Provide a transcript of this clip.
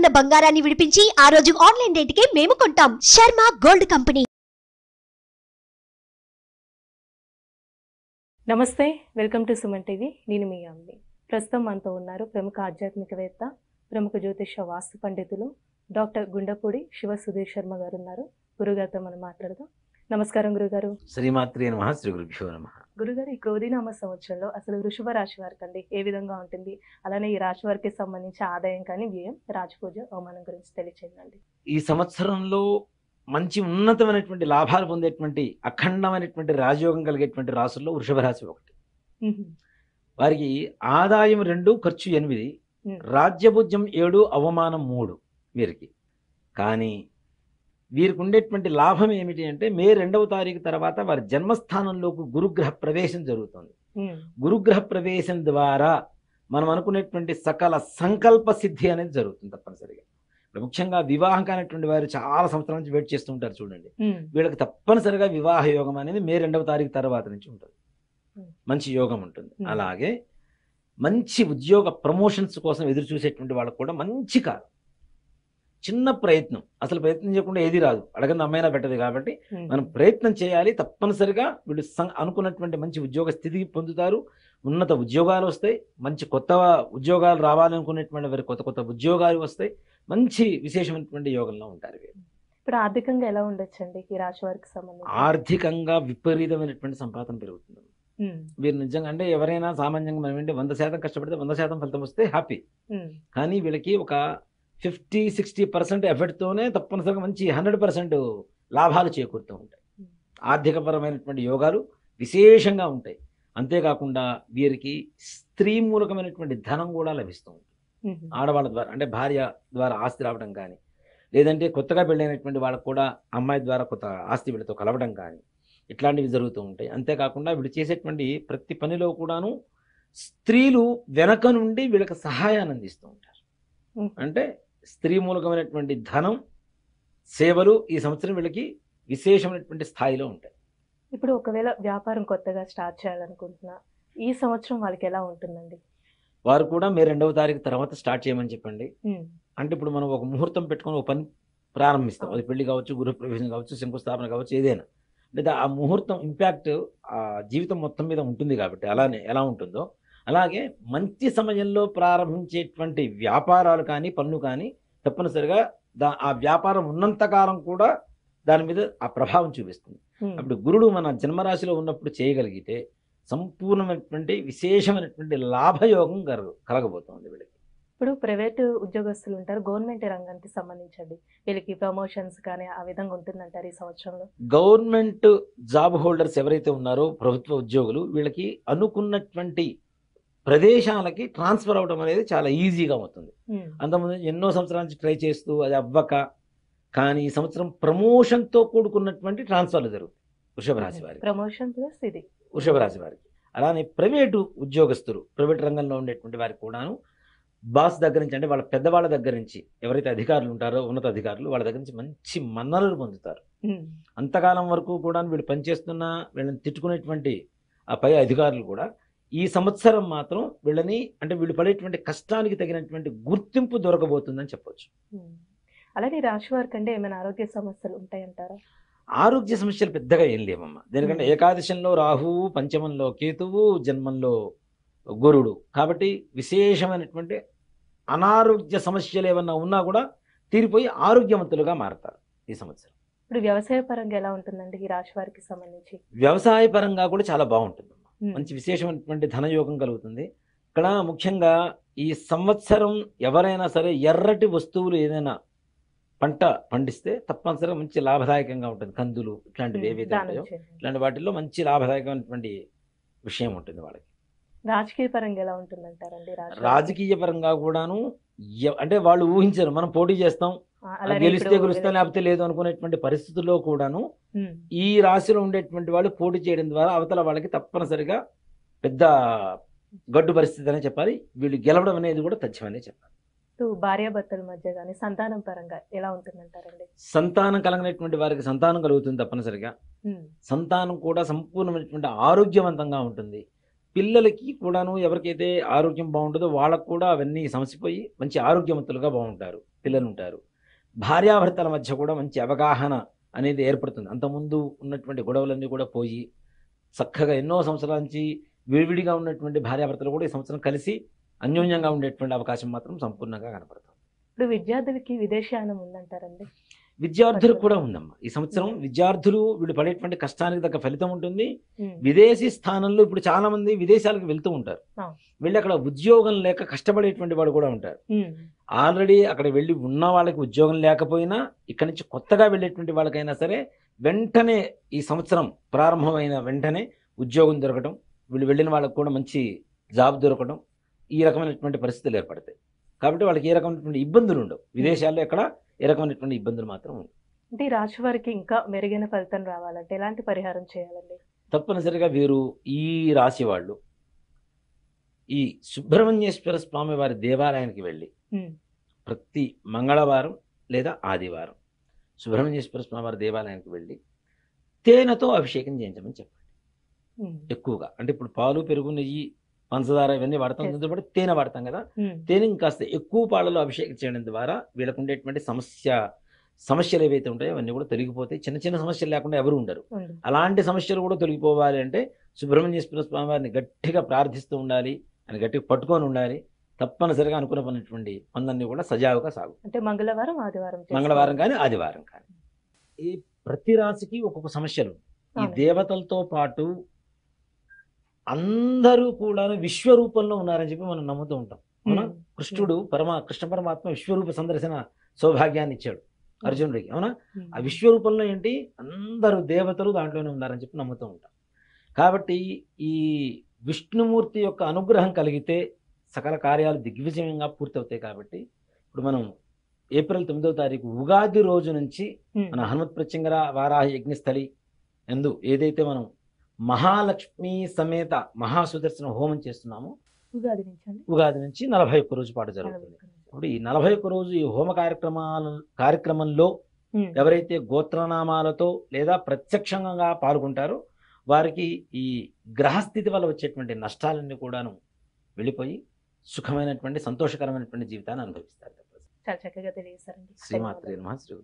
గ్రాముల బంగారాన్ని విడిపించి ఆ రోజు ఆన్లైన్ రేటుకే మేము కొంటాం. Sharma gold company. నమస్తే, వెల్కమ్ టు సుమన్ టీవీ. నేను మీ అమ్మి. ప్రస్తుతం మనతో ఉన్నారు ప్రముఖ ఆధ్యాత్మికవేత్త, ప్రముఖ జ్యోతిష వాస్తు పండితులు డాక్టర్ గుండపూడి శివ సుధీర్ శర్మ గారు ఉన్నారు. గురుగారితో మనం మాట్లాడదాం. నమస్కారం గురుగారు. శ్రీమాత్రే నమః. శ్రీ గురుభ్యో నమః. గురుగారు, ఈ క్రోధినామ సంవత్సరంలో అసలు వృషభ రాశి వారికి అండి ఏ విధంగా ఉంటుంది, అలానే ఈ రాశి వారికి సంబంధించి ఆదాయం కానీ వ్యయం, రాజపూజ, అవమానం గురించి తెలియచేయండి. ఈ సంవత్సరంలో మంచి ఉన్నతమైనటువంటి లాభాలు పొందేటువంటి అఖండమైనటువంటి రాజయోగం కలిగేటువంటి రాసుల్లో వృషభ రాశి ఒకటి. వారికి ఆదాయం 2, ఖర్చు 8, రాజ్యభుజ్యం 7, అవమానం 3 వీరికి. కానీ వీరికి ఉండేటువంటి లాభం ఏమిటి అంటే మే 2వ తారీఖు తర్వాత వారి జన్మస్థానంలోకి గురుగ్రహ ప్రవేశం జరుగుతుంది. గురుగ్రహ ప్రవేశం ద్వారా మనం అనుకునేటువంటి సకల సంకల్ప సిద్ధి అనేది జరుగుతుంది తప్పనిసరిగా. ముఖ్యంగా వివాహం కానిటువంటి వారు చాలా సంవత్సరాల నుంచి వెయిట్ చేస్తూ ఉంటారు చూడండి, వీళ్ళకి తప్పనిసరిగా వివాహ యోగం అనేది మే 2వ తారీఖు తర్వాత నుంచి ఉంటుంది. మంచి యోగం ఉంటుంది. అలాగే మంచి ఉద్యోగ ప్రమోషన్స్ కోసం ఎదురు చూసేటువంటి వాళ్ళకు కూడా మంచి కాలం. చిన్న ప్రయత్నం, అసలు ప్రయత్నం చేయకుండా ఏది రాదు, అడగని అమ్మైనా పెట్టదు. కాబట్టి మనం ప్రయత్నం చేయాలి. తప్పనిసరిగా వీళ్ళు అనుకున్నటువంటి మంచి ఉద్యోగ స్థితికి పొందుతారు. ఉన్నత ఉద్యోగాలు వస్తాయి. మంచి కొత్త ఉద్యోగాలు రావాలనుకునేటువంటి వారి కొత్త కొత్త ఉద్యోగాలు వస్తాయి. మంచి విశేషమైనటువంటి యోగంలో ఉంటారు వీరు. ఇప్పుడు ఆర్థికంగా ఎలా ఉండొచ్చండి ఈ రాశి వారికి సంబంధించి? ఆర్థికంగా విపరీతమైన సంపాదన పెరుగుతుంది వీరు. నిజంగా అంటే ఎవరైనా సామాన్యంగా మనం ఏంటి 100% కష్టపడితే 100% ఫలితం వస్తే హ్యాపీ. కానీ వీళ్ళకి ఒక 50-60% ఎఫర్ట్తోనే తప్పనిసరిగా మంచి 100% లాభాలు చేకూరుతూ ఉంటాయి. ఆర్థికపరమైనటువంటి యోగాలు విశేషంగా ఉంటాయి. అంతేకాకుండా వీరికి స్త్రీ మూలకమైనటువంటి ధనం కూడా లభిస్తూ ఉంటుంది. ఆడవాళ్ళ ద్వారా, అంటే భార్య ద్వారా ఆస్తి రావడం కానీ, లేదంటే కొత్తగా పెళ్ళైనటువంటి వాళ్ళకు కూడా అమ్మాయి ద్వారా కొత్త ఆస్తి వీళ్ళతో కలవడం కానీ, ఇట్లాంటివి జరుగుతూ ఉంటాయి. అంతేకాకుండా వీళ్ళు చేసేటువంటి ప్రతి పనిలో కూడాను స్త్రీలు వెనక నుండి వీళ్ళకి సహాయాన్ని అందిస్తూ ఉంటారు. అంటే స్త్రీ మూలకమైనటువంటి ధనం, సేవలు ఈ సంవత్సరం వీళ్ళకి విశేషమైనటువంటి స్థాయిలో ఉంటాయి. ఇప్పుడు ఒకవేళ వ్యాపారం కొత్తగా స్టార్ట్ చేయాలనుకుంటున్నా, ఈ సంవత్సరం వాళ్ళకి ఎలా ఉంటుందండి? వారు కూడా మే 2వ తారీఖు తర్వాత స్టార్ట్ చేయమని చెప్పండి. అంటే ఇప్పుడు మనం ఒక ముహూర్తం పెట్టుకొని ఒక పని ప్రారంభిస్తాం. అది పెళ్లి కావచ్చు, గృహ ప్రవేశం కావచ్చు, శంకుస్థాపన కావచ్చు, ఏదైనా. అంటే ఆ ముహూర్తం ఇంపాక్ట్ ఆ జీవితం మొత్తం మీద ఉంటుంది. కాబట్టి అలానే ఎలా ఉంటుందో అలాగే మంచి సమయంలో ప్రారంభించేటువంటి వ్యాపారాలు కానీ, పనులు కానీ తప్పనిసరిగా ఆ వ్యాపారం ఉన్నంతకాలం కూడా దాని మీద ఆ ప్రభావం చూపిస్తుంది. అప్పుడు గురుడు మన జన్మరాశిలో ఉన్నప్పుడు చేయగలిగితే సంపూర్ణమైనటువంటి విశేషమైనటువంటి లాభయోగం కలగబోతోంది వీళ్ళకి. ఇప్పుడు ప్రైవేటు ఉద్యోగస్తులు ఉంటారు, గవర్నమెంట్ రంగానికి సంబంధించండి, వీళ్ళకి ప్రమోషన్స్ కానీ ఆ విధంగా ఉంటుందంటారు ఈ సంవత్సరంలో? గవర్నమెంట్ జాబ్ హోల్డర్స్ ఎవరైతే ఉన్నారో, ప్రభుత్వ ఉద్యోగులు, వీళ్ళకి అనుకున్నటువంటి ప్రదేశాలకి ట్రాన్స్ఫర్ అవడం అనేది చాలా ఈజీగా అవుతుంది. అంతకుముందు ఎన్నో సంవత్సరాల నుంచి ట్రై చేస్తూ అది అవ్వక, కానీ ఈ సంవత్సరం ప్రమోషన్తో కూడుకున్నటువంటి ట్రాన్స్ఫర్లు జరుగుతాయి వృషభ రాశి వారికి. ప్రమోషన్ ప్లస్ ఇది వృషభ రాశి వారికి. అలానే ప్రైవేటు ఉద్యోగస్తులు, ప్రైవేట్ రంగంలో ఉండేటువంటి వారికి కూడాను బాస్ దగ్గర నుంచి, అంటే వాళ్ళ పెద్దవాళ్ళ దగ్గర నుంచి, ఎవరైతే అధికారులు ఉంటారో, ఉన్నత అధికారులు, వాళ్ళ దగ్గర నుంచి మంచి మన్ననలు పొందుతారు. అంతకాలం వరకు కూడా వీళ్ళు పనిచేస్తున్న వీళ్ళని తిట్టుకునేటువంటి ఆ పై అధికారులు కూడా ఈ సంవత్సరం మాత్రం వీళ్ళని, అంటే వీళ్ళు పడేటువంటి కష్టానికి తగినటువంటి గుర్తింపు దొరకబోతుందని చెప్పొచ్చు. అలాగే రాశి వారికి అంటే ఏమైనా ఆరోగ్య సమస్యలు ఉంటాయంటారా? ఆరోగ్య సమస్యలు పెద్దగా ఏం లేవమ్మా. ఎందుకంటే ఏకాదశంలో రాహువు, పంచమంలో కేతువు, జన్మంలో గురుడు. కాబట్టి విశేషమైనటువంటి అనారోగ్య సమస్యలు ఏమన్నా ఉన్నా కూడా తీరిపోయి ఆరోగ్యవంతులుగా మారతారు ఈ సంవత్సరం. ఇప్పుడు వ్యవసాయ పరంగా ఎలా ఉంటుందండి ఈ రాశి వారికి సంబంధించి? వ్యవసాయ పరంగా కూడా చాలా బాగుంటుంది. మంచి విశేషమైనటువంటి ధనయోగం కలుగుతుంది. ఇక్కడ ముఖ్యంగా ఈ సంవత్సరం ఎవరైనా సరే ఎర్రటి వస్తువులు ఏదైనా పంట పండిస్తే తప్పనిసరిగా మంచి లాభదాయకంగా ఉంటుంది. కందులు ఇట్లాంటివి ఏవైతే ఉంటాయో ఇట్లాంటి వాటిల్లో మంచి లాభదాయకమైనటువంటి విషయం ఉంటుంది వాళ్ళకి. రాజకీయ పరంగా ఎలా ఉంటుందంటారండి? రాజకీయ పరంగా కూడాను అంటే వాళ్ళు ఊహించారు, మనం పోటీ చేస్తాం, గెలిస్తే గెలుస్తాం లేకపోతే లేదు అనుకునేటువంటి పరిస్థితుల్లో కూడాను ఈ రాశిలో ఉండేటువంటి వాళ్ళు పోటీ చేయడం ద్వారా అవతల వాళ్ళకి తప్పనిసరిగా పెద్ద గడ్డు పరిస్థితి అనే చెప్పాలి. వీళ్ళు గెలవడం అనేది కూడా తథ్యమనే చెప్పాలి. భార్యాభర్తల మధ్య కానీ సంతానం పరంగా ఎలా ఉంటుందంటారండి? సంతానం కలిగినటువంటి వారికి సంతానం కలుగుతుంది తప్పనిసరిగా. సంతానం కూడా సంపూర్ణమైనటువంటి ఆరోగ్యవంతంగా ఉంటుంది. పిల్లలకి కూడాను ఎవరికైతే ఆరోగ్యం బాగుంటుందో వాళ్ళకు కూడా అవన్నీ సమసిపోయి మంచి ఆరోగ్యవంతులుగా బాగుంటారు. పిల్లలు ఉంటారు. భార్యాభర్తల మధ్య కూడా మంచి అవగాహన అనేది ఏర్పడుతుంది. అంతకుముందు ఉన్నటువంటి గొడవలన్నీ కూడా పోయి చక్కగా ఎన్నో సంవత్సరాల నుంచి విడివిడిగా ఉన్నటువంటి భార్యాభర్తలు కూడా ఈ సంవత్సరం కలిసి అన్యోన్యంగా ఉండేటువంటి అవకాశం మాత్రం సంపూర్ణంగా కనపడుతుంది. ఇప్పుడు విద్యార్థులకి విదేశీయానం ఉందంటారండి? విద్యార్థులకు కూడా ఉందమ్మా. ఈ సంవత్సరం విద్యార్థులు వీళ్ళు పడేటువంటి కష్టానికి తగ్గ ఫలితం ఉంటుంది. విదేశీ స్థానంలో ఇప్పుడు చాలా మంది విదేశాలకు వెళ్తూ ఉంటారు. వెళ్ళి అక్కడ ఉద్యోగం లేక కష్టపడేటువంటి వాడు కూడా ఉంటారు. ఆల్రెడీ అక్కడ వెళ్ళి ఉన్న వాళ్ళకి ఉద్యోగం లేకపోయినా ఇక్కడి నుంచి కొత్తగా వెళ్ళేటువంటి వాళ్ళకైనా సరే వెంటనే ఈ సంవత్సరం ప్రారంభమైన వెంటనే ఉద్యోగం దొరకడం, వీళ్ళు వెళ్ళిన వాళ్ళకు కూడా మంచి జాబ్ దొరకడం, ఈ రకమైనటువంటి పరిస్థితులు ఏర్పడతాయి. కాబట్టి వాళ్ళకి ఏ రకమైనటువంటి ఇబ్బందులు ఉండవు. విదేశాల్లో ఎక్కడ ఏ రకమైనటువంటి ఇబ్బందులు మాత్రం ఉండవు. అంటే ఈ రాశి వారికి ఇంకా మెరుగైన ఫలితం రావాలంటే ఎలాంటి పరిహారం చేయాలండి? తప్పనిసరిగా వీరు ఈ రాశి వాళ్ళు ఈ సుబ్రహ్మణ్యేశ్వర స్వామి వారి దేవాలయానికి వెళ్ళి ప్రతి మంగళవారం లేదా ఆదివారం సుబ్రహ్మణ్యేశ్వర స్వామి వారి దేవాలయానికి వెళ్ళి తేనెతో అభిషేకం చేయించమని చెప్పండి. ఎక్కువగా అంటే ఇప్పుడు పాలు, పెరుగు, నెయ్యి, పంచదార ఇవన్నీ వాడతాం, దీంతో పాటు తేనె వాడతాం కదా. తేనె ఇంకాస్త ఎక్కువ పాలలో అభిషేకం చేయడం ద్వారా వీళ్ళకు ఉండేటువంటి సమస్యలు ఏవైతే ఉంటాయో అవన్నీ కూడా తొలగిపోతాయి. చిన్న చిన్న సమస్యలు లేకుండా ఎవరు ఉండరు. అలాంటి సమస్యలు కూడా తొలగిపోవాలి అంటే సుబ్రహ్మణ్యేశ్వర స్వామి వారిని గట్టిగా ప్రార్థిస్తూ ఉండాలి, అని గట్టిగా పట్టుకొని ఉండాలి. తప్పనిసరిగా అనుకున్నటువంటి పనులన్నీ కూడా సజావుగా సాగు. అంటే మంగళవారం, ఆదివారం, మంగళవారం కానీ ఆదివారం కానీ. ఈ ప్రతి రాశికి ఒక్కొక్క సమస్యలు. ఈ దేవతలతో పాటు అందరూ కూడా విశ్వరూపంలో ఉన్నారని చెప్పి మనం నమ్ముతూ ఉంటాం. అవునా? కృష్ణ పరమాత్మ విశ్వరూప సందర్శన సౌభాగ్యాన్ని ఇచ్చాడు అర్జునుడికి. అవునా? ఆ విశ్వరూపంలో ఏంటి, అందరూ దేవతలు దాంట్లోనే ఉన్నారని చెప్పి నమ్ముతూ ఉంటాం. కాబట్టి ఈ విష్ణుమూర్తి యొక్క అనుగ్రహం కలిగితే సకల కార్యాలు దిగ్విజయంగా పూర్తవుతాయి. కాబట్టి ఇప్పుడు మనం ఏప్రిల్ 9వ తారీఖు ఉగాది రోజు నుంచి మన హనుమత్ ప్రత్యంగర వారాహ యజ్ఞస్థలి ఎందు ఏదైతే మనం మహాలక్ష్మి సమేత మహాసుదర్శన హోమం చేస్తున్నామో ఉగాది నుంచి 41 రోజు పాటు జరుగుతుంది. ఇప్పుడు ఈ 41 రోజు ఈ హోమ కార్యక్రమంలో ఎవరైతే గోత్రనామాలతో లేదా ప్రత్యక్షంగా పాల్గొంటారో వారికి ఈ గ్రహస్థితి వల్ల వచ్చేటువంటి నష్టాలన్నీ కూడాను వెళ్ళిపోయి సుఖమైనటువంటి సంతోషకరమైనటువంటి జీవితాన్ని అనుభవిస్తారు. చాలా చక్కగా తెలియజేశారండి. శ్రీమాత్రే నమః. శ్రీ